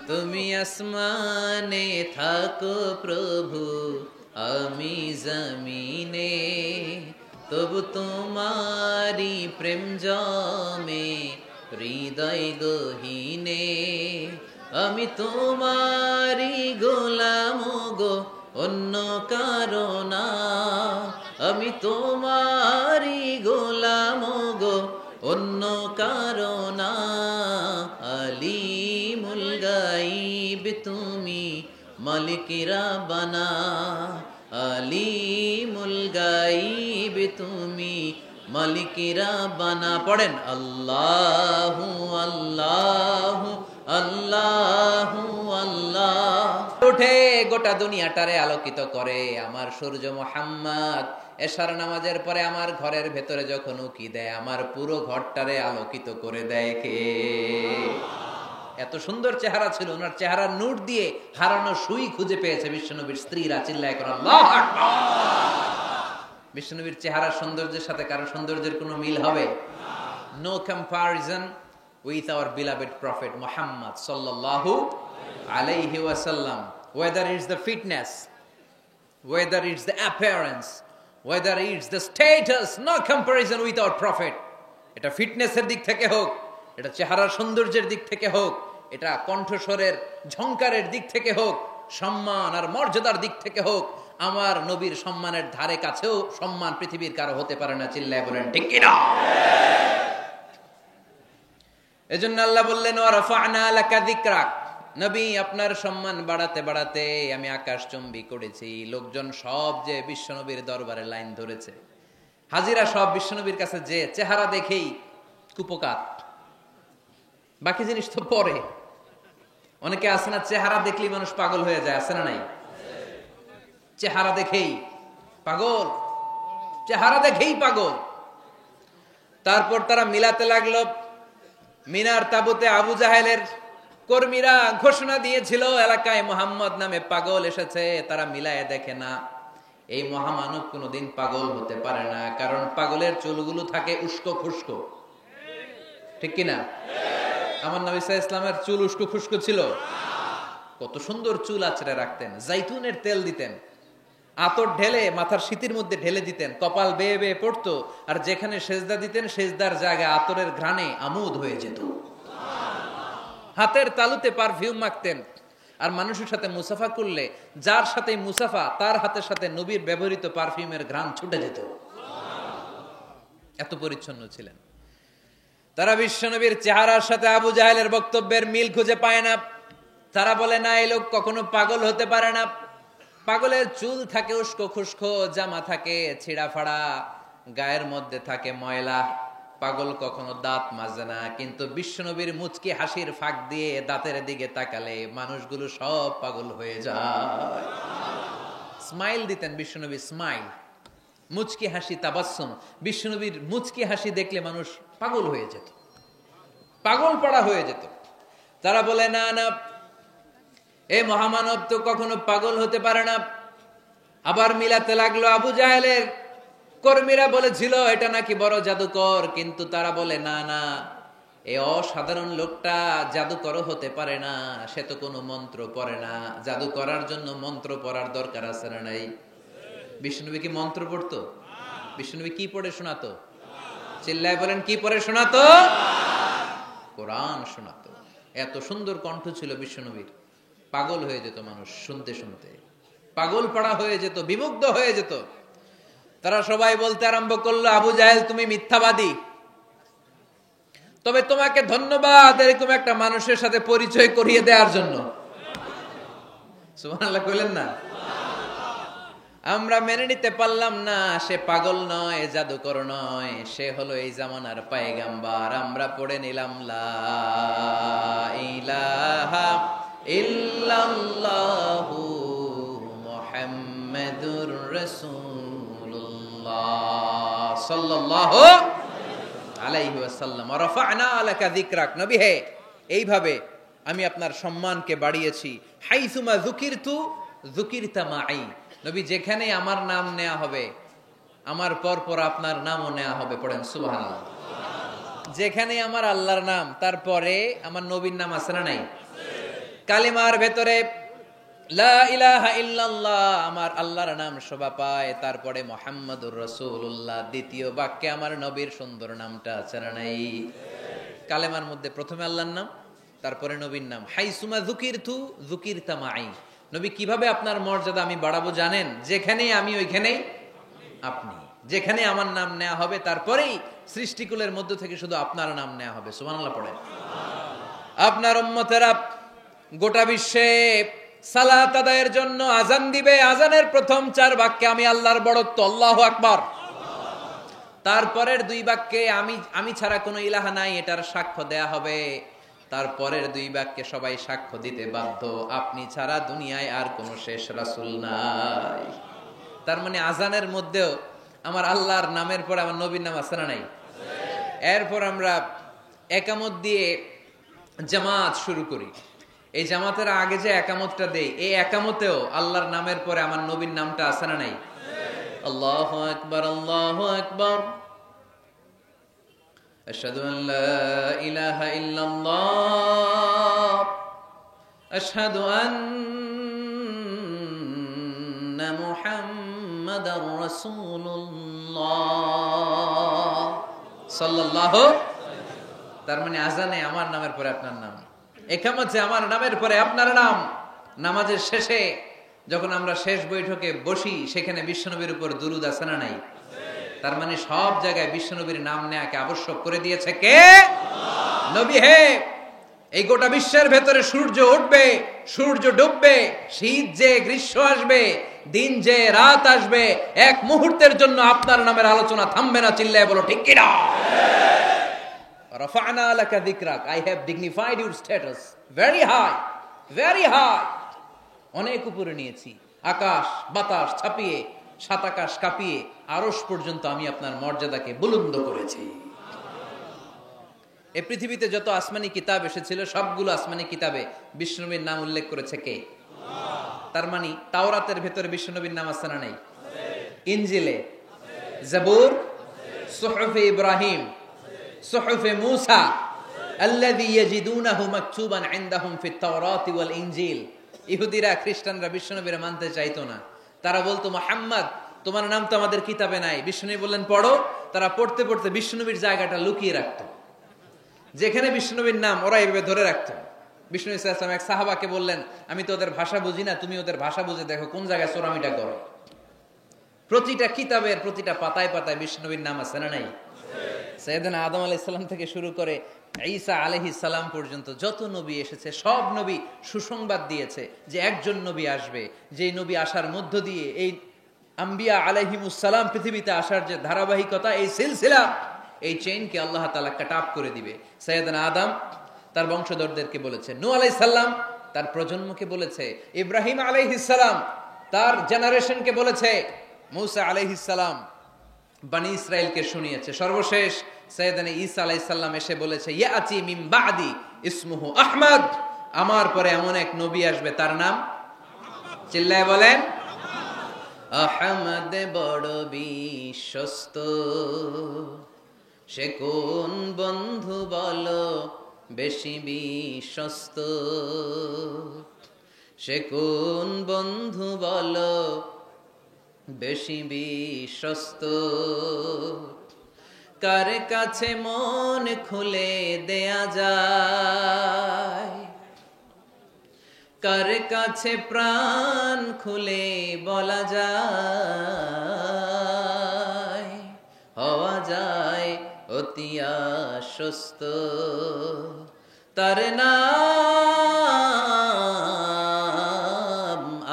তুমি আসমানে থাকো প্রভু, আমি জমিনে, তবু তোমারি প্রেম জমে হৃদয় গহীনে। আমি তোমারি গোলাম গো, অন্য কারো না। আমি তোমারি গোলাম গো, অন্য কারো না। আলিমুল গাইব তুমি, মালিকেরা বানা। আলিমুল গাইব তুমি, মালিকেরা বানা। পড়েন আল্লাহু আল্লাহু আল্লাহু আল্লাহ। উঠে গোটা দুনিয়াটারে আলোকিত করে আমার সূর্য মুহাম্মদ। এশার নামাজের পরে আমার ঘরের ভেতরে যখন উকি দেয়, আমার পুরো ঘরটারে আলোকিত করে দেয় কে? এত সুন্দর চেহারা ছিল, ওনার চেহারার নূর দিয়ে হারানো সুই খুঁজে পেয়েছে বিশ্বনবীর স্ত্রীরা। চিল্লায় করে আল্লাহু আকবার। বিশ্বনবীর চেহারার সৌন্দর্যের সাথে কারো সৌন্দর্যের কোনো মিল হবে? No comparison with our beloved prophet Muhammad sallallahu alayhi wasallam. Whether it's the fitness, whether it's the appearance, whether it's the status, no comparison with our prophet. এটা ফিটনেসের দিক থেকে হোক, এটা চেহারার সৌন্দর্যের দিক থেকে হোক, এটা কণ্ঠস্বরের ঝংকারের দিক থেকে হোক, সম্মান আর মর্যাদার দিক থেকে হোক, আমার নবীর সম্মানের ধারে কাছেও সম্মান পৃথিবীর কারো হতে পারে না। চিল্লায় বলেন ঠিক কিনা? এজন্য আল্লাহ বললেন ওয়ারাফা'না লাকা যিকরাক, নবী আপনার সম্মান বাড়াতে বাড়াতে আমি আকাশচুম্বী করেছি। লোকজন সব যে বিশ্বনবীর দরবারে লাইন ধরেছে, হাজিরা সব বিশ্বনবীর কাছে, যে চেহারা দেখেই কুপকাত, বাকি জিনিস তো পরে। অনেকে আছে না, চেহারা দেখলেই মানুষ পাগল হয়ে যায়, আছে না নাই? চেহারা দেখেই পাগল, চেহারা দেখেই পাগল। তারপর তারা মিলাতে লাগলো। মিনার তাবুতে আবু জাহেলের কর্মীরা ঘোষণা দিয়েছিল এলাকায় মুহাম্মদ নামে পাগল এসেছে। তারা মিলায়ে দেখে না, এই মহামানব কোনোদিন পাগল হতে পারে না, কারণ পাগলের চুলগুলো থাকে উস্কো খুস্কো। ঠিক কিনা? আমার নবী সাল্লাল্লাহু আলাইহি ওয়াসাল্লামের চুল উস্কো খুস্কো ছিল? কত সুন্দর চুল আঁচড়ে রাখতেন, জাইতুনের তেল দিতেন, আতর ঢেলে মাথার শীতির মধ্যে ঢেলে দিতেন, কপাল বেয়ে বেয়ে পড়তো, আর যেখানে সেজদা দিতেন সেজদার জায়গায় আতরের ঘ্রাণে আমোদ হয়ে যেত। হাতের তালুতে পারফিউম মাখতেন, আর মানুষের সাথে মুসাফা করলে যার সাথে মুসাফা তার হাতের সাথে নবীর ব্যবহৃত পারফিউমের ঘ্রাণ ছুটে যেত। এত পরিচ্ছন্ন ছিলেন তারা। বিশ্বনবীর চেহারার সাথে আবু জাহেলের বক্তব্যের মিল খুঁজে পায় না। তারা বলে না, এই লোক কখনো পাগল হতে পারে না। পাগলের চুল থাকে উস্কো খুস্কো, জামা থাকে ছিঁড়া ফাড়া, গায়ের মধ্যে থাকে ময়লা। পাগল কখনো দাঁত মাজে না। কিন্তু বিশ্বনবীর মুচকি হাসির ফাঁক দিয়ে দাঁতের দিকে তাকালে মানুষগুলো সব পাগল হয়ে যায়। স্মাইল দিতেন বিশ্বনবী, স্মাইল, মুচকি হাসি, তাবাসসুম। বিশ্বনবীর মুচকি হাসি দেখলে মানুষ পাগল হয়ে যেত, পাগল পড়া হয়ে যেত। তারা বলে না না, এই মহামানব তো কখনো পাগল হতে পারে না। আবার মিলাতে লাগলো। আবু জাহেলের কর্মীরা বলেছিল এটা নাকি বড় জাদুকর, কিন্তু তারা বলে না না, এই অসাধারণ লোকটা জাদুকর হতে পারে না, সে তো কোনো মন্ত্র পড়ে না। জাদু করার জন্য মন্ত্র পড়ার দরকার আছে না নাই? বিষ্ণুনবী কি মন্ত্র পড়তো? বিষ্ণুনবী কি পড়ে শোনাতো? চিল্লায় বলেন, কি পড়ে শোনাতো? কোরআন শোনাতো। এত সুন্দর কণ্ঠ ছিল বিশ্বনবীর, পাগল হয়ে যেত মানুষ শুনতে শুনতে, পাগল পাড়া হয়ে যেত, বিমুগ্ধ হয়ে যেত। তারা সবাই বলতে আরম্ভ করলো, আবু জাহেল তুমি মিথ্যাবাদী, তবে তোমাকে ধন্যবাদ এরকম একটা মানুষের সাথে পরিচয় করিয়ে দেওয়ার জন্য। সুবহানাল্লাহ কইলেন না? আমরা মেনে নিতে পারলাম না সে পাগল নয়, জাদুকর নয়, সে হলো এই জামানার পয়গম্বর। আমরা পড়ে নিলাম লা ইলাহা ইল্লাল্লাহু মুহাম্মাদুর রাসূলুল্লাহ সাল্লাল্লাহু আলাইহি ওয়াসাল্লাম। ওয়া রাফা'না লাকা যিকরাক, নবী হে এইভাবে আমি আপনার সম্মানকে বাড়িয়েছি। হাইসুমা যুকিরতু যুকিরতা মাই, নবী যেখানে আমার নাম নেওয়া হবে আমার পর পর আপনার নামও নেওয়া হবে। পড়েন সুবহানাল্লাহ। যেখানে আমার আল্লাহর নাম তারপরে আমার নবীর নাম আছে না নাই? কালিমার ভেতরে লা ইলাহা ইল্লাল্লাহ আমার আল্লাহর নাম শোভা পায়, তারপরে মুহাম্মাদুর রাসূলুল্লাহ দ্বিতীয় বাক্যে আমার নবীর সুন্দর নামটা আছে না নাই? কালেমার মধ্যে প্রথমে আল্লাহর নাম, তারপরে নবীর নাম। হাইসুমা যুকিরতু যুকিরতা মাই। নবী কিভাবে আপনার মর্যাদা আমি বাড়াবো জানেন? যেখানেই আমি ওইখানেই আপনি, যেখানে আমার নাম নেওয়া হবে তারপরেই সৃষ্টিকুলের মধ্য থেকে শুধু আপনার নাম নেওয়া হবে। সুবহানাল্লাহ পড়েন। আপনার উম্মতেরা গোটা বিশ্বে সালাত আদায়ের জন্য আজান দিবে, আজানের প্রথম 4 বাক্যে আমি আল্লাহর বড়ত্ব আল্লাহু আকবার, তারপরের 2 বাক্যে আমি ছাড়া কোনো ইলাহা নাই এটার সাক্ষ্য দেয়া হবে, তারপরের 2 বাক্যে সবাই সাক্ষ্য দিতে বাধ্য আপনি ছাড়া দুনিয়ায় আর কোনো শেষ রাসূল নাই। তার মানে আজানের মধ্যেও আমার আল্লাহর নামের পরে আমার নবীর নাম আছে না নাই? এরপর আমরা একামত দিয়ে জামাত শুরু করি। এই জামাতের আগে যে একামতটা দেই, এই একামতেও আল্লাহর নামের পরে আমার নবীর নামটা আছে না নাই? আল্লাহু আকবার, আল্লাহু আকবার, আশহাদু আন লা ইলাহা ইল্লাল্লাহ, আশহাদু আন্না মুহাম্মাদার রাসূলুল্লাহ সাল্লাল্লাহু। তার মানে আজানে আমার নামের পরে আপনার নাম, একামতে আমার নামের পরে আপনার নাম। নামাজের শেষে যখন আমরা শেষ বৈঠকে বসি সেখানে বিশ্বনবীর উপর দুরূদ আছে না নাই? তার মানে সব জায়গায় বিশ্বনবীর নাম নেয়াকে আবশ্যক করে দিয়েছে কে? নবী। হে, এই গোটা বিশ্বের ভেতরে সূর্য উঠবে, সূর্য ডুববে, শীত যে গ্রীষ্ম আসবে, দিন যে রাত আসবে, এক মুহূর্তের জন্য আপনার নামের আলোচনা থামবে না। চিল্লায় বলো ঠিক কিনা? রাফা'না লাকা যিকরাক, I have dignified your status very high, very high। অনেক উপরে নিয়েছি, আকাশ বাতাস ছাপিয়ে, সাত আকাশ কাঁপিয়ে আরশ পর্যন্ত আমি আপনার মর্যাদাকে বুলন্দ করেছি। এই পৃথিবীতে যত আসমানি কিতাব এসেছিল সবগুলো আসমানি কিতাবে বিশ্বনবীর নাম উল্লেখ করেছে কে? তার মানে তাওরাতের ভেতরে বিশ্বনবীর নাম আছে না নাই? ইনজিলে, জাবুর, সুহুফে ইব্রাহিম, সুহুফে মূসা, আল্লাযী ইয়াজিদুনাহু মাকতুবান ইনদাহুম ফিত তাওরাতি ওয়াল ইনজিল। ইহুদিরা খ্রিস্টানরা বিশ্বনবীর মানতে চাইতো না। তারা বলতো মুহাম্মদ তোমার নাম তো আমাদের কিতাবে নাই। বিশ্বনবী বললেন পড়ো। তারা পড়তে পড়তে বিশ্বনবীর জায়গাটা লুকিয়ে রাখতো। যেখানে বিশ্বনবীর নাম ওরা এইভাবে ধরে রাখতো। বিষ্ণু সাল্লাল্লাহু আলাইহি ওয়াসাল্লাম এক সাহাবাকে বললেন, আমি তো ওদের ভাষা বুঝি না, তুমি ওদের ভাষা বুঝে দেখো কোন জায়গায় চোরামিটা করো। প্রতিটা কিতাবের প্রতিটা পাতায় পাতায় বিশ্বনবীর নাম আছে না নাই? সাইয়েদনা আদম আলাইহিস সালাম থেকে শুরু করে ঈসা আলাইহিস সালাম পর্যন্ত যত নবী এসেছে সব নবী সুসংবাদ দিয়েছে যে একজন নবী আসবে, যেই নবী আসার মধ্য দিয়ে এই আম্বিয়া আলাইহিমুস সালাম পৃথিবীতে আসার যে ধারাবাহিকতা, এই সিলসিলা, এই চেইনকে আল্লাহ তাআলা কাট অফ করে দিবে। সাইয়েদনা আদম তার বংশধরদেরকে বলেছে, নূহ আলাইহিস সালাম তার প্রজন্মকে বলেছে, ইব্রাহিম আলাইহিস সালাম তার জেনারেশনকে বলেছে, মূসা আলাইহিস সালাম বনি ইসরাইলকে শুনিয়েছে। সর্বশেষ সাইয়েদনা ঈসা আলাইহিস সালাম এসে বলেছে, ইয়াতি মিন বাদি ইসমুহু আহমদ, আমার পরে এমন এক নবী আসবে তার নাম, চিল্লায় বলেন, আহমদ বড় বিশ্বস্ত, সে কোন বন্ধু বলো বেশি বিশ্বস্ত, সে কোন বন্ধু বলো বেশি বিশ্বস্ত, কার কাছে মন খুলে দেয়া যায়, কার কাছে প্রাণ খুলে বলা যায়, হওয়া যায় অতি আশ্বস্ত, তার নাম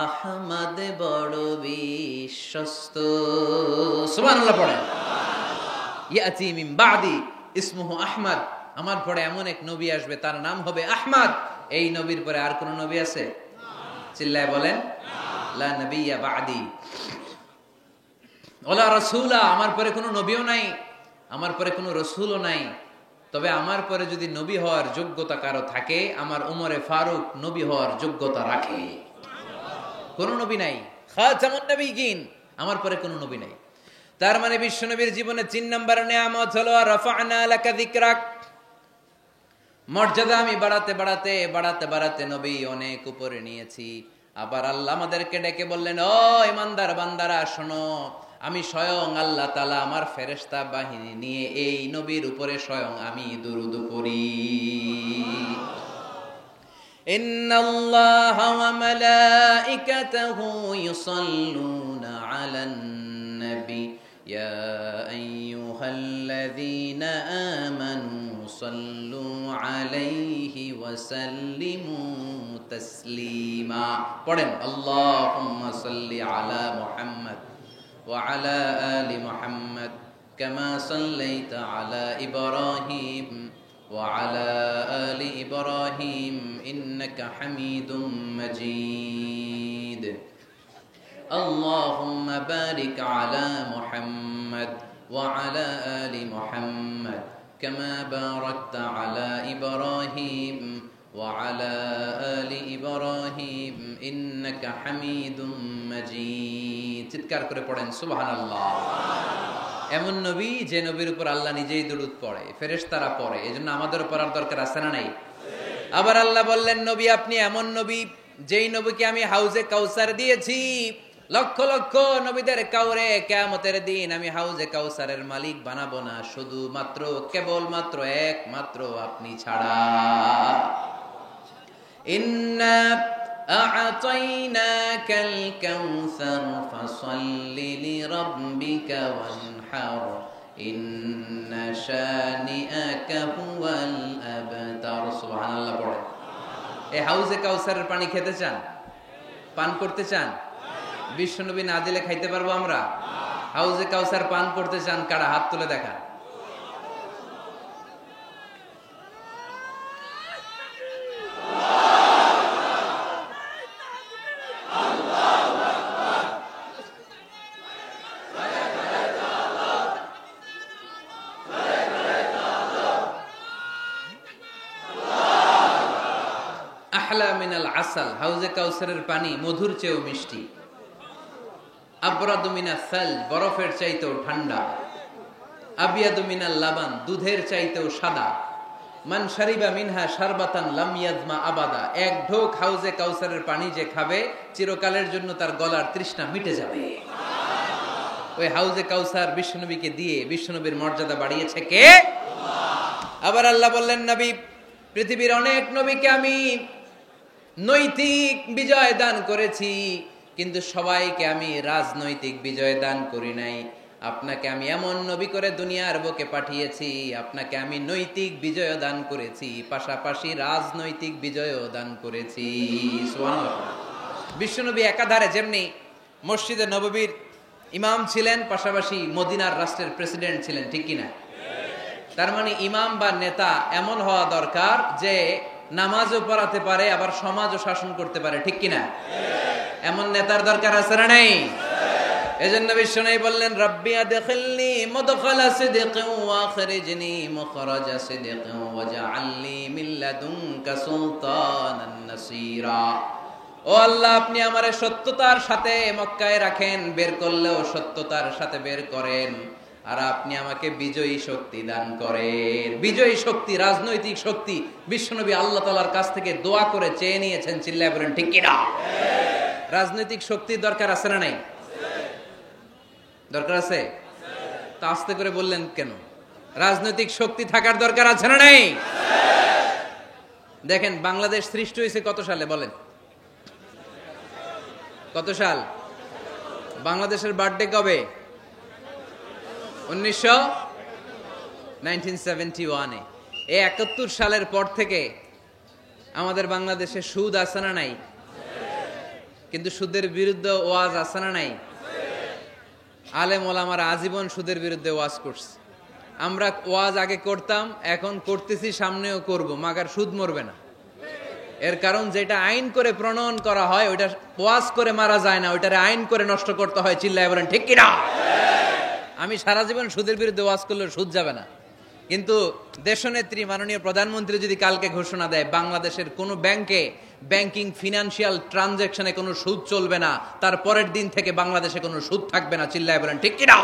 আহমদ বড় বিশ্বস্ত। সুবহানাল্লাহ পড়েন। ইয়াতি মিন বাদি ইসমুহু আহমদ, আমার পরে এমন এক নবী আসবে তার নাম হবে আহমদ। এই নবীর পরে আর কোন নবী আছে? চিল্লায় বলেন, লা নবিয়্যা বাদি ওয়ালা রাসূলা, আমার পরে কোনো নবীও নাই, আমার পরে কোনো রাসূলও নাই। তবে আমার পরে যদি নবী হওয়ার যোগ্যতা কারো থাকে, আমার উমরে ফারুক নবী হওয়ার যোগ্যতা রাখে। কোন নবী নাই, খাতামুন নবিয়্যিন, আমার পরে কোনো নবী নাই। তার মানে বিশ্বনবীর জীবনে 3 নম্বর নিয়ামত হলো রাফা'না লাকা যিকরাক, মর্যাদা আমি বাড়াতে নবী অনেক উপরে নিয়েছি। আবার আল্লাহ আমাদেরকে ডেকে বললেন, ও ইমানদার বান্দারা শোনো, আমি স্বয়ং আল্লাহ তাআলা আমার ফেরেশতা বাহিনী নিয়ে এই নবীর উপরে স্বয়ং আমি দুরূদ পড়ি। ইন্নাল্লাহা ওয়া মালাইকাতাহু ইউসাল্লুনা আলান নবী ইয়া আইয়ুহাল্লাযীনা আমানু সাল্লু আলাইহি ওয়া সাল্লিমু তাসলিমা। পড়েন, আল্লাহুম্মা সাল্লি আলা মুহাম্মদ ওয়া আলা আলি মুহাম্মদ কামা সাল্লাইতা আলা ইব্রাহিম ওয়া আলা আলি ইব্রাহিম ইন্নাকা হামিদুম মাজিদ। আল্লাহুম্মা বারিক আলা মুহাম্মদ ওয়া আলা আলি মুহাম্মদ কামা বারাকতা আলা ইব্রাহিম ওয়া আলা আলি ইব্রাহিম ইন্নাকা হামিদুম মাজিদ। চিৎকার করে পড়েন সুবহানাল্লাহ। এমন নবী যে নবীর উপর আল্লাহ নিজেই দুরূদ পড়ে, ফেরেশতারা পড়ে, এজন্য আমাদের পড়ার দরকার আছে না নাই? আবার আল্লাহ বললেন, নবী আপনি এমন নবী যেই নবীকে আমি হাউজে কাউসার দিয়েছি। লক্ষ লক্ষ নবীদের কাউরে কিয়ামতের দিন আমি হাউজে কাউসারের মালিক বানাবো না, শুধুমাত্র কেবলমাত্র একমাত্র আপনি ছাড়া। ইন্না আ'তাইনাকাল কাউসার ফাসাল্লি লিরাব্বিকা ওয়ানহার ইন্না শানিআকা হুয়াল আবতার। সুবহানাল্লাহ পড়ে। এই হাউজে কাউসারের পানি খেতে চান? পান করতে চান? বিশ্বনবী না দিলে খাইতে পারবো আমরা? হাউজে কাউসার পান করতে চান কারা? হাত তুলে দেখা। আহলা মিনাল আসাল, হাউজে কাউসারের পানি মধুর চেয়েও মিষ্টি। আবরাদু মিনাস সাল, বরফের চাইতেও ঠান্ডা। আবিয়াদু মিনাল লাবান, দুধের চাইতেও সাদা। মান শারিবা মিনহা শারবাতান লাম ইয়াজমা আবাদা, এক ঢোক হাউজে কাউসারের পানি যে খাবে চিরকালের জন্য তার গলার তৃষ্ণা মিটে যাবে। ওই হাউজে কাউসার বিশ্বনবীকে দিয়ে বিশ্বনবীর মর্যাদা বাড়িয়েছে কে? আবার আল্লাহ বললেন, নবী পৃথিবীর অনেক নবীকে আমি নৈতিক বিজয় দান করেছি, কিন্তু সবাইকে আমি রাজনৈতিক বিজয় দান করি নাই। আপনাকে আমি এমন নবী করে দুনিয়ার বুকে পাঠিয়েছি, আপনাকে আমি নৈতিক বিজয় দান করেছি, পাশাপাশি রাজনৈতিক বিজয়ও দান করেছি। সুবহানাল্লাহ। বিশ্বনবী একাধারে যেমনি মসজিদে নববীর ইমাম ছিলেন, পাশাপাশি মদিনার রাষ্ট্রের প্রেসিডেন্ট ছিলেন, ঠিক কিনা? তার মানে ইমাম বা নেতা এমন হওয়া দরকার যে নামাজও পড়াতে পারে, আবার সমাজও শাসন করতে পারে, ঠিক কিনা? এমন নেতার দরকার আছে না নাই? এজন্য বিশ্বনবী বললেন, রব্বি আদখিলনি মুদখালা সিদকিন ওয়া আখরিজনি মুখরাজা সিদকিন ওয়াজআলনি মিন লাদুনকা সুলতানান নাসীরা। ও আল্লাহ, আপনি আমারে সত্যতার সাথে মক্কায় রাখেন, বের করলেও সত্যতার সাথে বের করেন, আর আপনি আমাকে বিজয়ী শক্তি দান করেন। বিজয়ী শক্তি, রাজনৈতিক শক্তি বিশ্বনবী আল্লাহ তাআলার কাছ থেকে দোয়া করে চেয়ে নিয়েছেন। চিল্লায় বলেন ঠিক কিনা? রাজনৈতিক শক্তির দরকার আছে না নাই? দরকার আছে। তা আস্তে করে বললেন কেন? রাজনৈতিক শক্তি থাকার দরকার আছে না নাই? দেখেন, বাংলাদেশ সৃষ্টি হয়েছে কত সালে বলেন? কত সাল? বাংলাদেশের বার্থডে কবে? 1971-এ। এই 71 সালের পর থেকে আমাদের বাংলাদেশে সুদ আছে না নাই? কিন্তু সুদের বিরুদ্ধে ওয়াজ আছে না নাই? আলেম ওলামারা আজীবন সুদের বিরুদ্ধে ওয়াজ করছে। আমরা ওয়াজ আগে করতাম, এখন করতেছি, সামনেও করব, মাগার সুদ মরবে না। এর কারণ যেটা আইন করে প্রণয়ন করা হয় ওইটা ওয়াজ করে মারা যায় না, ওইটারে আইন করে নষ্ট করতে হয়। চিল্লায় বলেন ঠিক কিনা? আমি সারা জীবন সুদের বিরুদ্ধে ওয়াজ করলে সুদ যাবে না, কিন্তু দেশনেত্রী মাননীয় প্রধানমন্ত্রী যদি কালকে ঘোষণা দেয় বাংলাদেশের কোনো ব্যাংকে ব্যাংকিং ফিনান্সিয়াল ট্রানজাকশনে কোনো সুদ চলবে না, তার পরের দিন থেকে বাংলাদেশে কোনো সুদ থাকবে না। চিল্লায় বলেন ঠিক কিনা?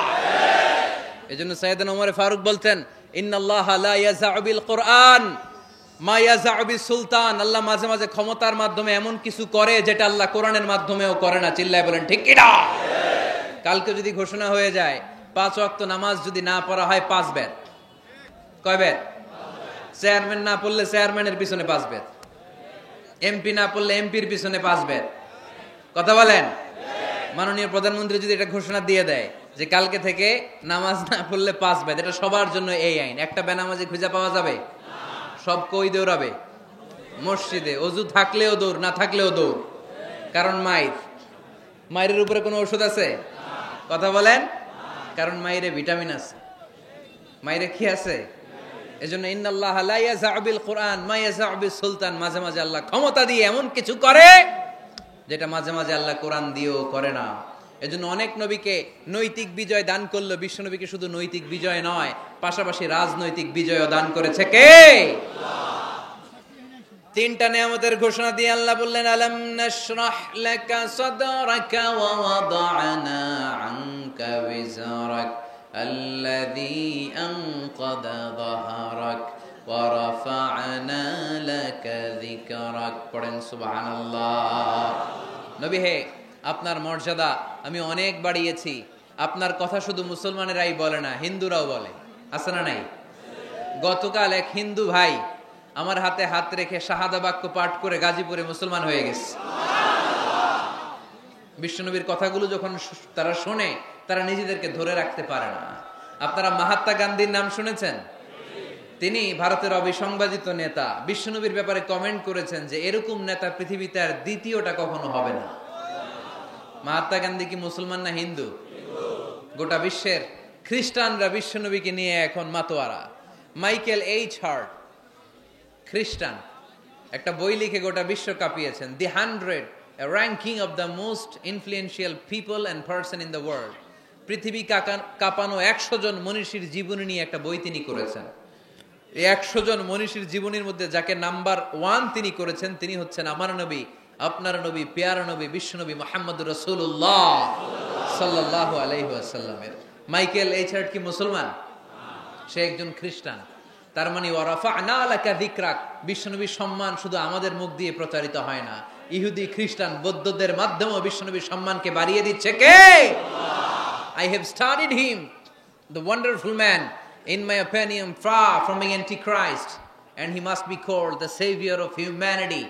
এজন্য সাইয়েদনা ওমর ফারুক বলতেন, ইন্নাল্লাহা লা ইয়াযআউ বিল কুরআন মা ইয়াজাউ বিসুলতান, আল্লাহ মাঝে মাঝে ক্ষমতার মাধ্যমে এমন কিছু করে যেটা আল্লাহ কোরআনের মাধ্যমেও করে না। চিল্লায় বলেন ঠিক কি না? কালকে যদি ঘোষণা হয়ে যায় 5 ওয়াক্ত নামাজ যদি না পড়া হয় 5 বেত। কয় বেত? চেয়ারম্যান না পড়লে চেয়ারম্যানের পিছনে 5 বেত, এমপি না পড়লে এমপির পিছনে 5 বেত। কথা বলেন? মাননীয় প্রধানমন্ত্রী যদি এটা ঘোষণা দিয়ে দেয় যে কালকে থেকে নামাজ না পড়লে 5 বেত, এটা সবার জন্য এই আইন। একটা বেনামাজি খুঁজে পাওয়া যাবে? সব কই দৌড়াবে? মসজিদে। অজু থাকলেও দৌড়, না থাকলেও দৌড়। কারণ মায়ের উপরে কোনো ওষুধ আছে? কথা বলেন? কারণ মায়েরে ভিটামিন আছে। মায়েরে কি আছে? এজন্য ইন্নাল্লাহা লা ইয়াজাউ বিল কুরআন মা ইয়াজাউ বিস সুলতান, মাঝে মাঝে আল্লাহ ক্ষমতা দিয়ে এমন কিছু করে যেটা মাঝে মাঝে আল্লাহ কোরআন দিয়েও করে না। এজন্য অনেক নবীকে নৈতিক বিজয় দান করলো, বিশ্ব নবীকে শুধু নৈতিক বিজয় নয়, পাশাপাশি রাজনৈতিক বিজয়ও দান করেছে কে? তিনটা নিয়ামতের ঘোষণা দিয়ে আল্লাহ বললেন, আলাম নাশরাহ লাকা সাদরাকা ওয়া ওয়াদা'না আনকা বিজরাক আল্লাযী আনকাদা যাহরাক ওয়া রাফা'না লাকা যিকরাক। পড়েন সুবহানাল্লাহ। নবী হে, আপনার মর্যাদা আমি অনেক বাড়িয়েছি। আপনার কথা শুধু মুসলমানেরাই বলে না, হিন্দুরাও বলে। আছে না নাই? গতকাল এক হিন্দু ভাই আমার হাতে হাত রেখে শাহাদা বাক্য পাঠ করে গাজীপুরে মুসলমান হয়ে গেছে। বিশ্বনবীর কথাগুলো যখন তারা শোনে, তারা নিজেদেরকে ধরে রাখতে পারে না। আপনারা মহাত্মা গান্ধীর নাম শুনেছেন? তিনি ভারতের অবিসংবাদিত নেতা। বিশ্বনবীর ব্যাপারে কমেন্ট করেছেন যে এরকম নেতা পৃথিবীতে আর দ্বিতীয়টা কখনো হবে না। মহাত্মা গান্ধী কি মুসলমান না হিন্দু? গোটা বিশ্বের খ্রিস্টানরা বিশ্বনবীকে নিয়ে এখন মাতোয়ারা। মাইকেল এইচ হার্ট, খ্রিস্টান, একটা বই লিখে গোটা বিশ্ব কাঁপিয়েছেন, দি 100, a ranking of the most influential people and person in the world। পৃথিবী কাঁপানো 100 জন মনীষীর জীবনী নিয়ে একটা বই তিনি করেছেন। এই 100 জন মনীষীর জীবনীর মধ্যে যাকে নাম্বার 1 তিনি করেছেন, তিনি হচ্ছেন আমার নবী, আপনার নবী, পেয়ারা নবী, বিশ্বনবী মুহাম্মদুর রাসূলুল্লাহ সাল্লাল্লাহু আলাইহি ওয়াসাল্লামের। মাইকেল এইচ হার্ট কি মুসলমান? সে একজন খ্রিস্টান। তার মানে ওয়া রাফা'না লাকা যিকরাক, বিশ্বনবীর সম্মান শুধু আমাদের মুখ দিয়ে প্রচারিত হয় না, ইহুদি, খ্রিস্টান, বৌদ্ধদের মাধ্যমেও বিশ্বনবীর সম্মানকে বাড়িয়ে দিচ্ছে কে? I have studied him, the wonderful man, in my opinion far from being antichrist, and he must be called the savior of humanity।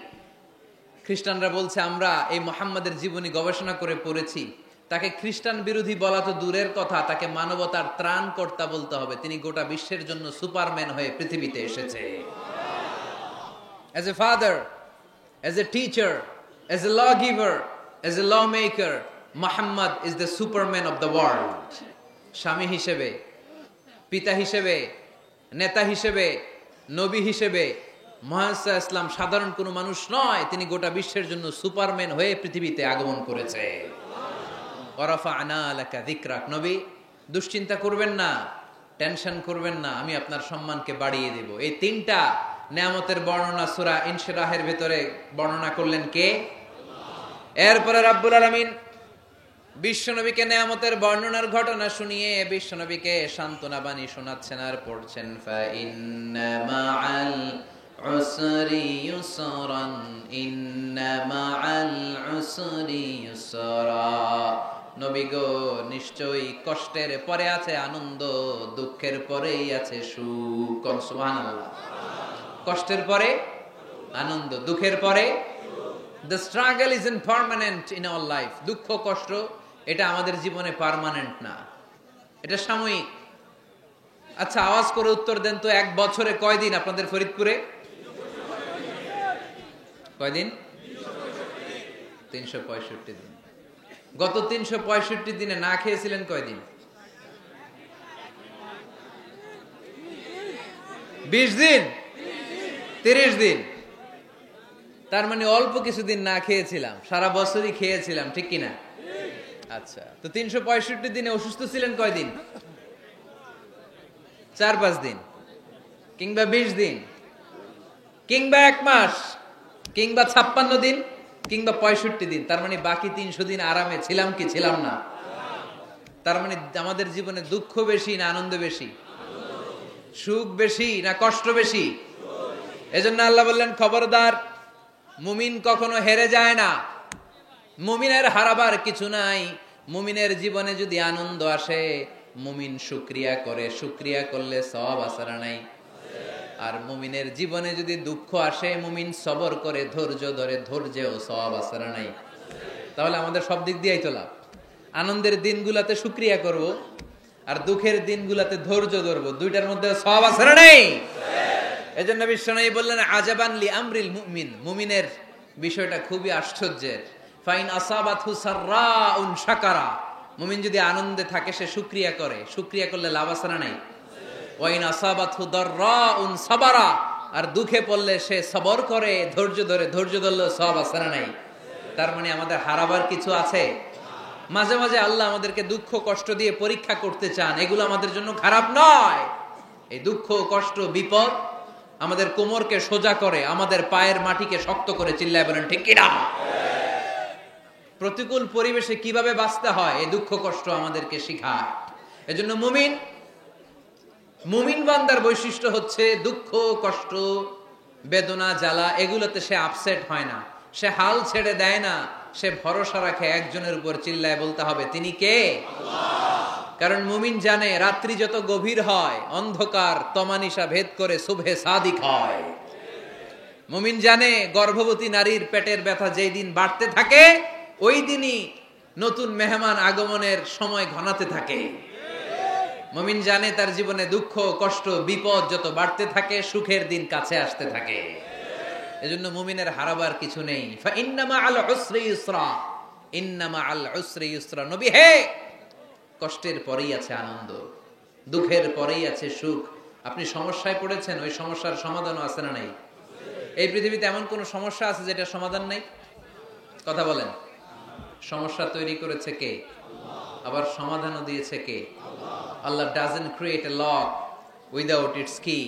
খ্রিস্টানরা বলছে আমরা এই মুহাম্মাদের জীবনী গবেষণা করে পড়েছি, তাকে খ্রিস্টান বিরোধী বলা তো দূরের কথা, তাকে মানবতার ত্রাণকর্তা বলতে হবে। তিনি গোটা বিশ্বের জন্য সুপারম্যান হয়ে পৃথিবীতে এসেছে। As a father, as a teacher, as a lawgiver, as a lawmaker, Muhammad is the superman of the world। স্বামী হিসেবে, পিতা হিসেবে, নেতা হিসেবে, নবী হিসেবে মুহাম্মদ ইসলাম সাধারণ কোনো মানুষ নয়, তিনি গোটা বিশ্বের জন্য সুপারম্যান হয়ে পৃথিবীতে আগমন করেছে। ওয়া রাফা'না লাকা যিকরাক, নবী দুশ্চিন্তা করবেন না, টেনশন করবেন না, আমি আপনার সম্মানকে বাড়িয়ে দেব। এই তিনটা নিয়ামতের বর্ণনা সূরা ইনশিরাহের ভিতরে বর্ণনা করলেন কে? এরপরে রাব্বুল আলামিন বিশ্বনবীকে নিয়ামতের বর্ণনার ঘটনা শুনিয়ে বিশ্বনবীকে সান্ত্বনা বাণী শোনাচ্ছেন আর পড়ছেন, ফা ইন্না মাআল উসরি ইউসরান ইন্না মাআল উসরি ইউসরা। নবী গো, নিশ্চয়ই কষ্টের পরে আছে আনন্দ, দুঃখের পরেই আছে সুখ। সুবহানাল্লাহ। কষ্টের পরে আনন্দ, দুঃখের পরে। The struggle isn't permanent in our life। দুঃখ কষ্ট এটা আমাদের জীবনে পার্মানেন্ট না, এটা সাময়িক। আচ্ছা, আওয়াজ করে উত্তর দেন তো, 1 বছরে কয়দিন আপনাদের ফরিদপুরে? কয়দিন? 365 দিন। গত 365 দিনে না খেয়েছিলেন কয়দিন? 20 দিন, 30 দিন। তার মানে অল্প কিছুদিন না খেয়েছিলাম, সারা বছরই খেয়েছিলাম, ঠিক কিনা? আচ্ছা, তো 365 দিনে অসুস্থ ছিলেন কয়দিন? 4-5 দিন, কিংবা 20 দিন, কিংবা 1 মাস, কিংবা 56 দিন, কিংবা 65 দিন। তার মানে বাকি 300 দিন আরামে ছিলাম কি ছিলাম না? তার মানে আমাদের জীবনে দুঃখ বেশি না আনন্দ বেশি? সুখ বেশি না কষ্ট বেশি? এজন্য আল্লাহ বললেন, খবরদার, মুমিন কখনো হেরে যায় না। মুমিনের হারাবার কিছু নাই। মুমিনের জীবনে যদি আনন্দ আসে, মুমিন শুকরিয়া করে, শুকরিয়া করলে সওয়াব আছে না নাই? আর মুমিনের জীবনে যদি দুঃখ আসে, মুমিন সবর করে, ধৈর্য ধরে, ধৈর্যেও সওয়াব আছে না নাই? তাহলে আমাদের সব দিক দিয়েই তো লাভ। আনন্দের দিনগুলাতে শুকরিয়া করব, আর দুঃখের দিনগুলাতে ধৈর্য ধরবো, দুইটার মধ্যে সওয়াব আছে না নাই? এজন্য বিশ্বনবী বললেন, আজাবান লি আমরিল মুমিন, মুমিনের বিষয়টা খুবই আশ্চর্যের। ফাইন আসাবাতহু সাররাউন শাকারা, মুমিন যদি আনন্দে থাকে সে শুকরিয়া করে, শুকরিয়া করলে লাভ আছে না নাই? ওয়াইন আসাবাতহু দাররাউন সাবারা, আর দুঃখে পড়লে সে সবর করে, ধৈর্য ধরে, ধৈর্য ধরলে সওয়াব আছে না নাই? তার মানে আমাদের হারাবার কিছু আছে। মাঝে মাঝে আল্লাহ আমাদেরকে দুঃখ কষ্ট দিয়ে পরীক্ষা করতে চান, এগুলো আমাদের জন্য খারাপ নয়। এই দুঃখ কষ্ট বিপদ আমাদের কোমরকে সোজা করে, আমাদের পায়ের মাটিকে শক্ত করে, চিল্লায় বলেন ঠিক কিনা? প্রতিকূল পরিবেশে কিভাবে বাঁচতে হয় এই দুঃখ কষ্ট আমাদেরকে শেখায়। এজন্য মুমিন বান্দার বৈশিষ্ট্য হচ্ছে দুঃখ কষ্ট বেদনা জ্বালা এগুলোতে সে আপসেট হয় না, সে হাল ছেড়ে দেয় না, সে ভরসা রাখে একজনের উপর, চিল্লায় বলতে হবে তিনি কে? কারণ মুমিন জানে রাত্রি যত গভীর হয়, অন্ধকার তমানিসা ভেদ করে সুবহে সাদিক হয়। মুমিন জানে গর্ভবতী নারীর পেটের ব্যথা যেই দিন বাড়তে থাকে, ওই দিনই নতুন মেহমান আগমনের সময় ঘনাতে থাকে। মুমিন জানে তার জীবনে দুঃখ কষ্ট বিপদ যত বাড়তে থাকে, সুখের দিন কাছে আসতে থাকে। এজন্য মুমিনের হারাবার কিছু নেই। ফা ইন্নামা আল উসরি ইউসরা, ইন্নামা আল উসরি ইউসরা। নবী হে, কষ্টের পরেই আছে আনন্দ, দুঃখের পরেই আছে সুখ। আপনি সমস্যায় পড়েছেন, ওই সমস্যার সমাধানও আছে না নাই? এই পৃথিবীতে এমন কোন সমস্যা আছে যেটা সমাধান নাই? কথা বলেন। সমস্যা তৈরি করেছে কে? আবার সমাধানও দিয়েছে কে? Allah doesn't create a lock without its key.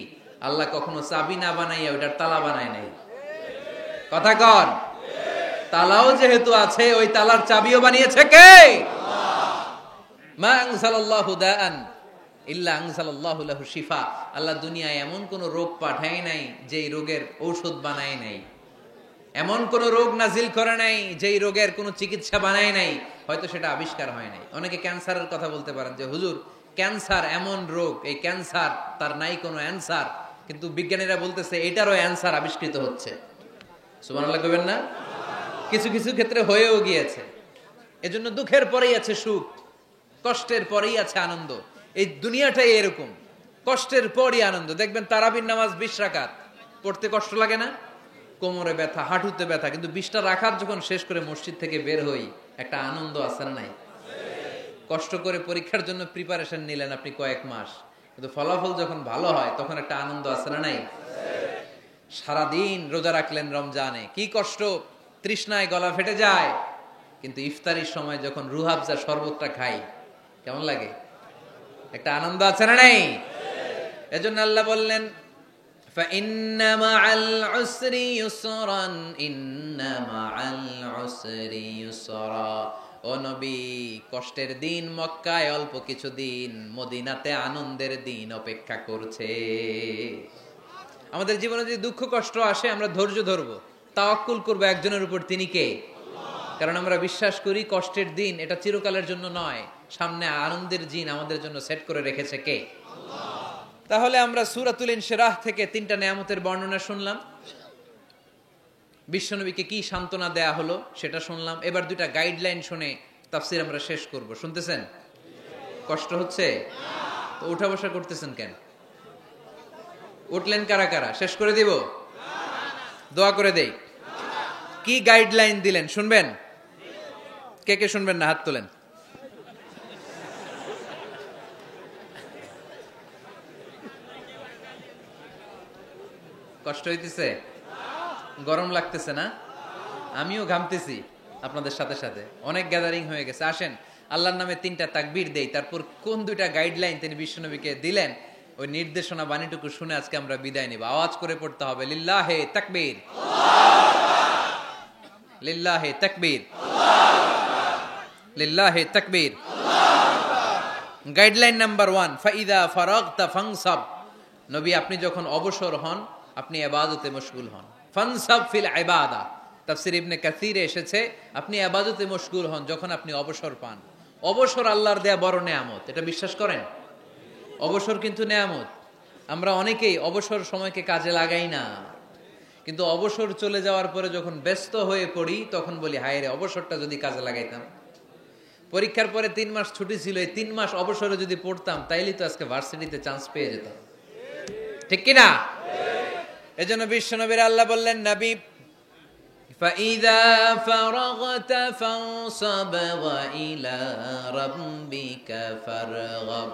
Allah কখনো চাবি না বানাইয়া ওইটার তালা বানায় নাই। কথা কন। তালাও যেহেতু আছে, ওই তালার চাবিও বানিয়েছে কে? মা আনজালাল্লাহু দাআন ইল্লা আনজালাল্লাহু লাহু শিফা। আল্লাহ দুনিয়ায় এমন কোন রোগ পাঠায় নাই যেই রোগের ঔষধ বানায় নাই, এমন কোন রোগ নাজিল করে নাই যেই রোগের কোন চিকিৎসা বানায় নাই, হয়তো সেটা আবিষ্কার হয় নাই। অনেকে ক্যান্সারের কথা বলতে পারেন যে হুজুর ক্যান্সার এমন রোগ, এই ক্যান্সার তার নাই কোনো অ্যান্সার, কিন্তু বিজ্ঞানীরা বলতেছে এটারও অ্যান্সার আবিষ্কৃত হচ্ছে। সুবহানাল্লাহ কইবেন না? কিছু কিছু ক্ষেত্রে হয়েও গিয়েছে। এজন্য দুঃখের পরেই আছে সুখ, কষ্টের পরেই আছে আনন্দ। এই দুনিয়াটাই এরকম, কষ্টের পরই আনন্দ। দেখবেন তারাবির নামাজ 20 রাকাত পড়তে কষ্ট লাগে না? কোমরে ব্যথা, হাঁটুতে ব্যথা, কিন্তু 20টা রাকাত যখন শেষ করে মসজিদ থেকে বের হই, একটা আনন্দ আছে না নাই? কষ্ট করে পরীক্ষার জন্য প্রিপারেশন নিলেন আপনি কয়েক মাস, কিন্তু ফলাফল যখন ভালো হয় তখন একটা আনন্দ আছে না নাই? সারাদিন রোজা রাখলেন রমজানে, কি কষ্ট, তৃষ্ণায় গলা ফেটে যায়, কিন্তু ইফতারির সময় যখন রুহাবজা শরবতটা খাই, কেমন লাগে? একটা আনন্দ আছে না নাই? এজন্য আল্লাহ বললেন فَإِنَّ مَعَ الْعُسْرِ يُسْرًا إِنَّ مَعَ الْعُسْرِ يُسْرًا। ও নবী, কষ্টের দিন মক্কায় অল্প কিছু দিন, মদিনাতে আনন্দের দিন অপেক্ষা করছে। আমাদের জীবনে যদি দুঃখ কষ্ট আসে, আমরা ধৈর্য ধরবো, তাওয়াক্কুল করবো একজনের উপর, তিনি কে? কারণ আমরা বিশ্বাস করি কষ্টের দিন এটা চিরকালের জন্য নয়, সামনে আনন্দের দিন আমাদের জন্য সেট করে রেখেছে কে? তাহলে আমরা সূরাতুল ইনশিরাহ থেকে 3টা নিয়ামতের বর্ণনা শুনলাম, বিশ্বনবীকে কি সান্ত্বনা দেয়া হলো সেটা শুনলাম। এবার 2টা গাইডলাইন শুনে তাফসীর আমরা শেষ করব। শুনতেছেন? কষ্ট হচ্ছে? তো উঠা বসা করতেছেন কেন? উঠলেন কারা কারা? শেষ করে দিব? দোয়া করে দেই। কি গাইডলাইন দিলেন শুনবেন? কে কে শুনবেন না হাত তোলেন। কষ্ট হইতেছে? গরম লাগতেছে না? আমিও ঘামতেছি আপনাদের সাথে সাথে, অনেক গ্যাদারিং হয়ে গেছে। আসেন আল্লাহর নামে 3টা তাকবীর দেই, তারপর কোন 2টা গাইডলাইন তিনি বিশ্বনবীকে দিলেন ওই নির্দেশনা বাণীটুকু শুনে আজকে আমরা বিদায় নিব। আওয়াজ করে পড়তে হবে লিল্লাহে তাকবীর, লিল্লাহে তাকবীর, লিল্লাহে তাকবীর। গাইডলাইন নাম্বার 1, ফাইদা ফারাগতা ফানসাব। নবী আপনি যখন অবসর হন আপনি ইবাদতে মশগুল হন। ফানসাব ফিল ইবাদা, তাফসীর ইবনে কাসিরে এসেছে আপনি ইবাদতে মশগুল হন যখন আপনি অবসর পান। অবসর আল্লাহর দেয়া বড় নেয়ামত, এটা বিশ্বাস করেন? অবসর কিন্তু নেয়ামত। আমরা অনেকেই অবসর সময়কে কাজে লাগাই না, কিন্তু অবসর চলে যাওয়ার পরে যখন ব্যস্ত হয়ে পড়ি তখন বলি হায় রে, অবসরটা যদি কাজে লাগাইতাম। পরীক্ষার পরে 3 মাস ছুটি ছিল, এই 3 মাস অবসরে যদি পড়তাম তাইলে তো আজকে ভার্সিটিতে চান্স পেয়ে যেতাম, ঠিক কিনা? এজন্য বিশ্বনবীর আল্লাহ বললেন, নবী فَإِذَا فَرَغْتَ فَانصَبْ وَإِلَى رَبِّكَ فَارْغَب।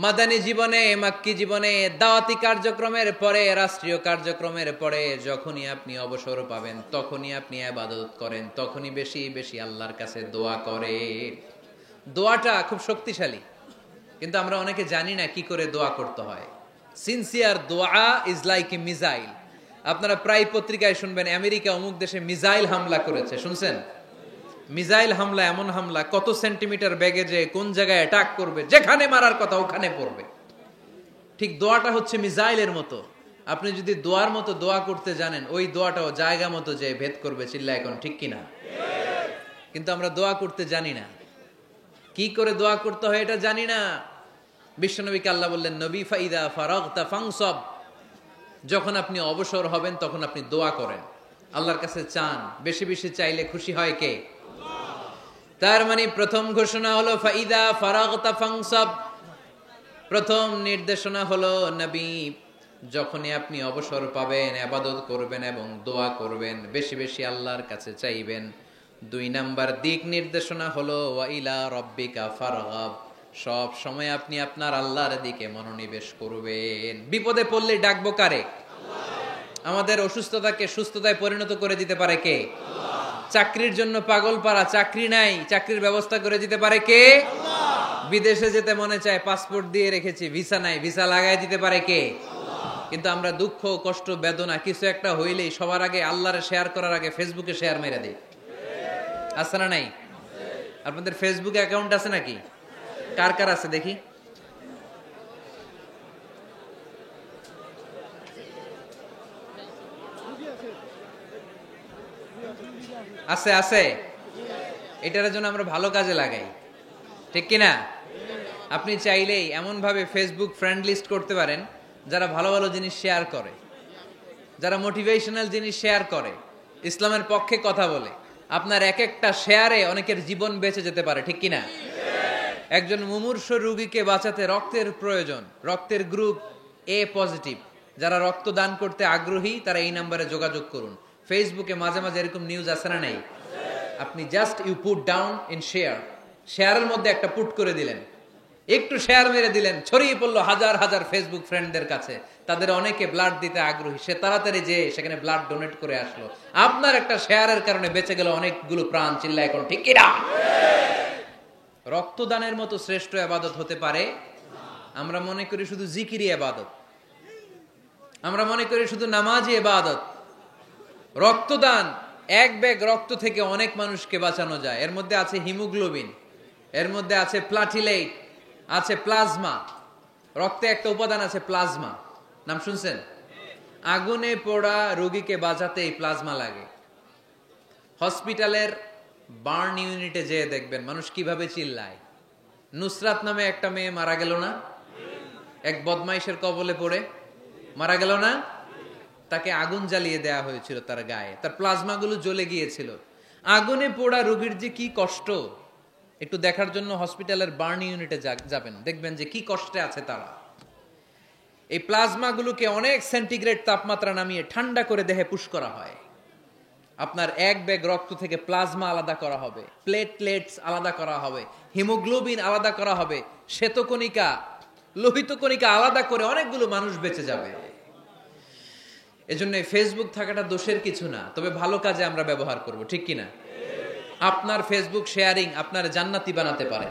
মাদানী জীবনে, মাক্কি জীবনে, দাওয়াতি কার্যক্রমের পরে, রাষ্ট্রীয় কার্যক্রমের পরে যখনই আপনি অবসর পাবেন তখনই আপনি ইবাদত করেন, তখনই বেশি বেশি আল্লাহর কাছে দোয়া করেন। দোয়াটা খুব শক্তিশালী, কিন্তু আমরা অনেকে জানি না কি করে দোয়া করতে হয়। সিনসিয়ার দোয়া ইজ লাইক এ মিসাইল। আপনারা প্রায় পত্রিকায় শুনবেন আমেরিকা অমুক দেশে মিসাইল হামলা করেছে, শুনছেন? মিসাইল হামলা এমন হামলা, কত সেন্টিমিটার বেগে যে কোন জায়গায় অ্যাটাক করবে, যেখানে মারার কথা ওখানে পড়বে। ঠিক দোয়াটা হচ্ছে মিসাইলের মতো। আপনি যদি দোয়ার মতো দোয়া করতে জানেন, ওই দোয়াটাও জায়গা মতো যে ভেদ করবে। চিল্লা এখন ঠিক কিনা? কিন্তু আমরা দোয়া করতে জানি না, কি করে দোয়া করতে হয় এটা জানি না। বিশ্বনবীকে আল্লাহ বললেন, নবী ফাইদা ফারাগতা ফানসাব, যখন আপনি অবসর হবেন তখন আপনি দোয়া করেন, আল্লাহর কাছে চান। বেশি বেশি চাইলে খুশি হয় কে? তার মানে প্রথম ঘোষণা হলো ফাইদা ফারাগতা ফানসাব। প্রথম নির্দেশনা হলো নবী যখনই আপনি অবসর পাবেন ইবাদত করবেন এবং দোয়া করবেন, বেশি বেশি আল্লাহর কাছে চাইবেন। 2 নাম্বার দিক নির্দেশনা হলো ওয়া ইলা রাব্বিকা ফারগাব, সব সময় আপনি আপনার আল্লাহর দিকে মনোনিবেশ করবেন। বিপদে পড়লে ডাকবো কারে? আমাদের অসুস্থতাকে সুস্থতায় পরিণত করে দিতে পারে কে? চাকরির জন্য পাগল পারা, চাকরি নাই, চাকরির ব্যবস্থা করে দিতে পারে কে? বিদেশে যেতে মনে চায়, পাসপোর্ট দিয়ে রেখেছি, ভিসা নাই, ভিসা লাগাই দিতে পারে কে? কিন্তু আমরা দুঃখ কষ্ট বেদনা কিছু একটা হইলেই সবার আগে আল্লাহরে শেয়ার করার আগে ফেসবুকে শেয়ার মেরে দেই, আছে না নাই? আপনাদের ফেসবুকে অ্যাকাউন্ট আছে নাকি? কার কার আছে দেখি? আছে আছে। এটার জন্য আমরা ভালো কাজে লাগাই, ঠিক কিনা? আপনি চাইলেই এমন ভাবে ফেসবুক ফ্রেন্ড লিস্ট করতে পারেন যারা ভালো ভালো জিনিস শেয়ার করে, যারা মোটিভেশনাল জিনিস শেয়ার করে, ইসলামের পক্ষে কথা বলে। আপনার এক একটা শেয়ারে অনেকের জীবন বেঁচে যেতে পারে, ঠিক কিনা? একজন মুমূর্ষ রোগীকে বাঁচাতে রক্তের প্রয়োজন, রক্তের গ্রুপ এ পজিটিভ। যারা রক্ত দান করতে আগ্রহী তারা এই নাম্বারে যোগাযোগ করুন। ফেসবুকে মাঝে মাঝে এরকম নিউজ আসে না নাই? আপনি just you put down in share, শেয়ারের মধ্যে একটা পুট করে দিলেন, একটু শেয়ার মেরে দিলেন, ছড়িয়ে পড়লো হাজার হাজার ফেসবুক ফ্রেন্ডদের কাছে। তাদের অনেকে ব্লাড দিতে আগ্রহী, সে তাড়াতাড়ি যে সেখানে ব্লাড ডোনেট করে আসলো। আপনার একটা শেয়ারের কারণে বেঁচে গেল অনেকগুলো প্রাণ। চিল্লা এখন ঠিক কিনা? রক্তদানের মতো শ্রেষ্ঠ ইবাদত হতে পারে? আমরা মনে করি শুধু জিকিরি ইবাদত, আমরা মনে করি শুধু নামাজি ইবাদত। রক্তদান, এক ব্যাগ রক্ত থেকে অনেক মানুষকে বাঁচানো যায়। এর মধ্যে আছে হিমোগ্লোবিন, এর মধ্যে আছে প্লাটিলেট, আছে প্লাজমা। রক্তে একটা উপাদান আছে প্লাজমা, নাম শুনছেন? আগুনে পোড়া রোগীকে বাঁচাতে এই প্লাজমা লাগে। হসপিটালের বার্ন ইউনিটে যেয়ে দেখবেন মানুষ কিভাবে চিল্লায়। নুসরাত নামে একটা মেয়ে মারা গেল না? এক বদমাইশের কবলে পড়ে মারা গেল না? তাকে আগুন জ্বালিয়ে দেয়া হয়েছিল তার গায়ে, তার প্লাজমা গুলো জ্বলে গিয়েছিল। আগুনে পোড়া রোগীর যে কি কষ্ট, একটু দেখার জন্য হসপিটালের বার্ন ইউনিটে যাবেন, দেখবেন যে কি কষ্টে আছে তারা। এই প্লাজমা গুলোকে অনেক সেন্টিগ্রেড তাপমাত্রা নামিয়ে ঠান্ডা করে দেহে পুশ করা হয়। আপনার এক ব্যাগ রক্ত থেকে প্লাজমা আলাদা করা হবে, প্লেটলেটস আলাদা করা হবে, হিমোগ্লোবিন আলাদা করা হবে, শ্বেতকণিকা, লোহিত কণিকা আলাদা করে অনেকগুলো মানুষ বেঁচে যাবে। এজন্য ফেসবুক থাকাটা দোষের কিছু না, তবে ভালো কাজে আমরা ব্যবহার করব, ঠিক কিনা? আপনার ফেসবুক শেয়ারিং আপনার জান্নাতি বানাতে পারে,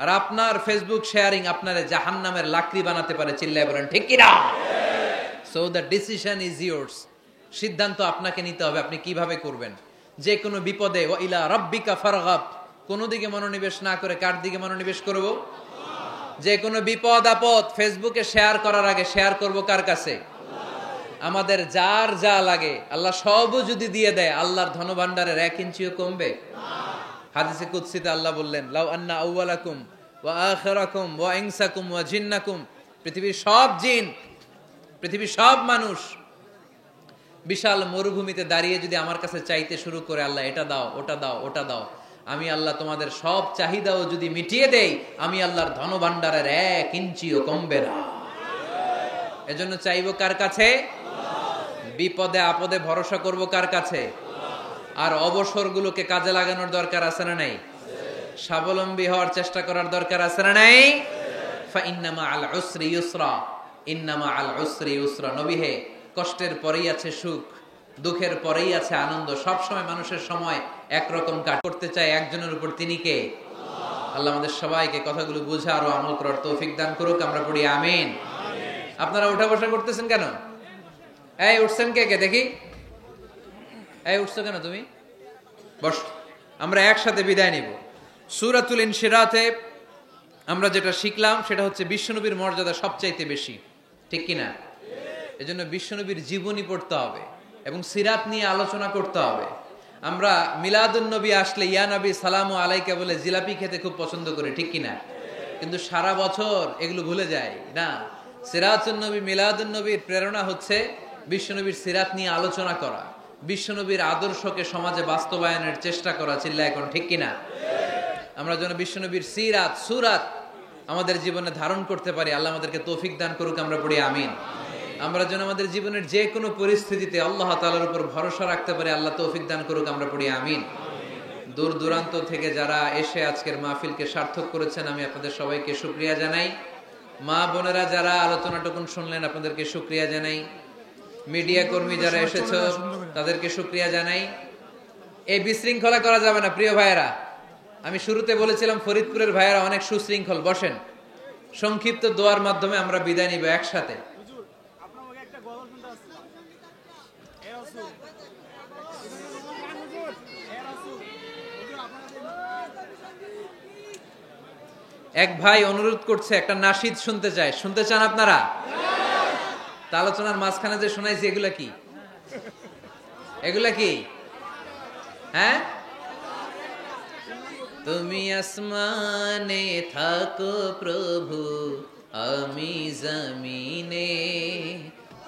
আর আপনার ফেসবুক শেয়ারিং আপনার জাহান্নামের লাকড়ি বানাতে পারে। চিল্লায় বলেন ঠিক কিনা? So the decision is yours. সিদ্ধান্ত আপনাকে নিতে হবে, আপনি কিভাবে করবেন। যে কোনো বিপদে ওয়া ইলা রাব্বিকা ফারগাব, কোন দিকে মনোনিবেশ না করে কার দিকে মনোনিবেশ করব? যে কোনো বিপদ আপদ ফেসবুকে শেয়ার করার আগে শেয়ার করব কার কাছে? আমাদের যার যা লাগে আল্লাহ সবও যদি দিয়ে দেয়, আল্লাহর ধনভাণ্ডারের 1 ইঞ্চিও কমবে? হাদিসে কুদসিতে আল্লাহ বললেন, লাউ আন্না আউওয়ালাকুম ওয়া আখিরাকুম ওয়া ইনসাকুম ওয়া জিন্নাকুম, পৃথিবীর সব জিন, পৃথিবীর সব মানুষ বিশাল মরুভূমিতে দাঁড়িয়ে যদি আমার কাছে চাইতে শুরু করে, আল্লাহ এটা দাও, ওটা দাও, ওটা দাও, আমি আল্লাহ তোমাদের সব চাহিদাও যদি মিটিয়ে দেই, আমি আল্লাহর ধনভাণ্ডারের 1 ইঞ্চিও কমবে না। এজন্য চাইবো কার কাছে? বিপদে আপদে ভরসা করব কার কাছে? আর অবসরগুলোকে কাজে লাগানোর দরকার আছে না নাই? স্বাবলম্বী হওয়ার চেষ্টা করার দরকার আছে না নাই? ফা ইন্নামা আল উসরি ইউসরা, ইন্নামা আল উসরি ইউসরা। নবী হে, কষ্টের পরেই আছে সুখ, দুঃখের পরেই আছে আনন্দ। সব সময় মানুষের সময় একরকম কাজ করতে চায় একজনের উপর, তিনি কে? আল্লাহ আমাদের সবাইকে কথাগুলো বুঝার ও আমল করার তৌফিক দান করুক। আমরা পড়ি আমিন। আপনারা উঠা বসা করতেছেন কেন? এই উঠছেন কে কে দেখি? এই উঠছো কেন তুমি? বস, আমরা একসাথে বিদায় নিব। সূরাতুল ইনশিরাতে আমরা যেটা শিখলাম সেটা হচ্ছে বিশ্বনবীর মর্যাদা সবচাইতে বেশি, ঠিক কিনা? এজন্য বিশ্বনবীর জীবনী পড়তে হবে এবং সিরাত নিয়ে আলোচনা করতে হবে। আমরা মিলাদুন নবী আসলে ইয়া নবী সালামু আলাইকা বলে জিলাপি খেতে খুব পছন্দ করি, ঠিক কিনা? কিন্তু সারা বছর এগুলো ভুলে যায় না। সিরাতুন নবী, মিলাদুন নবীর প্রেরণা হচ্ছে বিশ্বনবীর সিরাত নিয়ে আলোচনা করা, বিশ্বনবীর আদর্শকে সমাজে বাস্তবায়নের চেষ্টা করা। চিল্লা এখন ঠিক কিনা? আমরা যেন বিশ্বনবীর সিরাত সুরাত আমাদের জীবনে ধারণ করতে পারি। আল্লাহ আমাদেরকে তৌফিক দান করুক। আমরা পড়ি আমিন। আমরা যেন আমাদের জীবনের যে কোনো পরিস্থিতিতে আল্লাহ তাআলার উপর ভরসা রাখতে পারি। আল্লাহ তৌফিক দান করুক। আমরা পড়ি আমিন। দূর দূরান্ত থেকে যারা এসে আজকের মাহফিলকে সার্থক করেছেন, আমি আপনাদের সবাইকে শুকরিয়া জানাই। মা বোনেরা যারা আলোচনাটুকুন শুনলেন, আপনাদেরকে শুকরিয়া জানাই। মিডিয়া কর্মী যারা এসেছো, তাদেরকে শুকরিয়া জানাই। এই বিশৃঙ্খলা করা যাবে না প্রিয় ভাইয়েরা। আমি শুরুতে বলেছিলাম ফরিদপুরের ভাইয়েরা অনেক সুশৃঙ্খল। বসেন, সংক্ষিপ্ত দোয়ার মাধ্যমে আমরা বিদায় নিব একসাথে। এক ভাই অনুরোধ করছে, একটা নাশিদ শুনতে চায়। শুনতে চান আপনারা? তা আলোচনার মাঝখানে যে শোনাইছি, এগুলা কি? এগুলা কি? হ্যাঁ, তুমি আসমানে থাকো প্রভু, আমি জমিনে,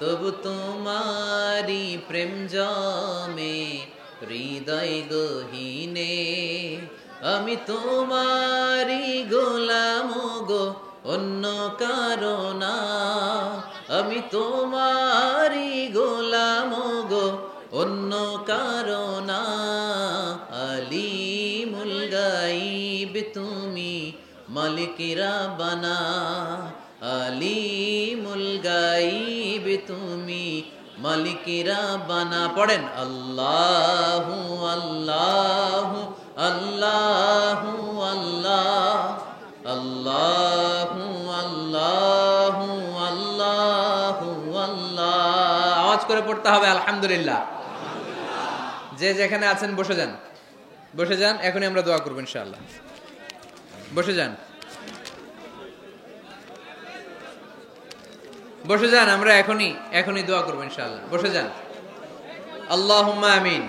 তবু তোমারি প্রেম জমে হৃদয় গহীনে। আমি তোমারি গোলাম গো, অন্য কারো না। আমি তোমারি গোলাম গো, অন্য কারো না। আলিমুল গাইব তুমি, মালিকেরা বানা। আলিমুল গাইব তুমি, মালিকেরা বানা। পড়েন, আল্লাহু আল্লাহু আল্লাহু আল্লাহ, আল্লাহু আল্লাহু আল্লাহু আল্লাহ। আওয়াজ করে পড়তে হবে আলহামদুলিল্লাহ। যে যেখানে আছেন বসে যান, বসে যান। এখনই আমরা দোয়া করবো ইনশাআল্লাহ। বসে যান, বসে যান। আমরা এখনই দোয়া করবো ইনশাআল্লাহ। বসে যান। আল্লাহুম্মা আমিন।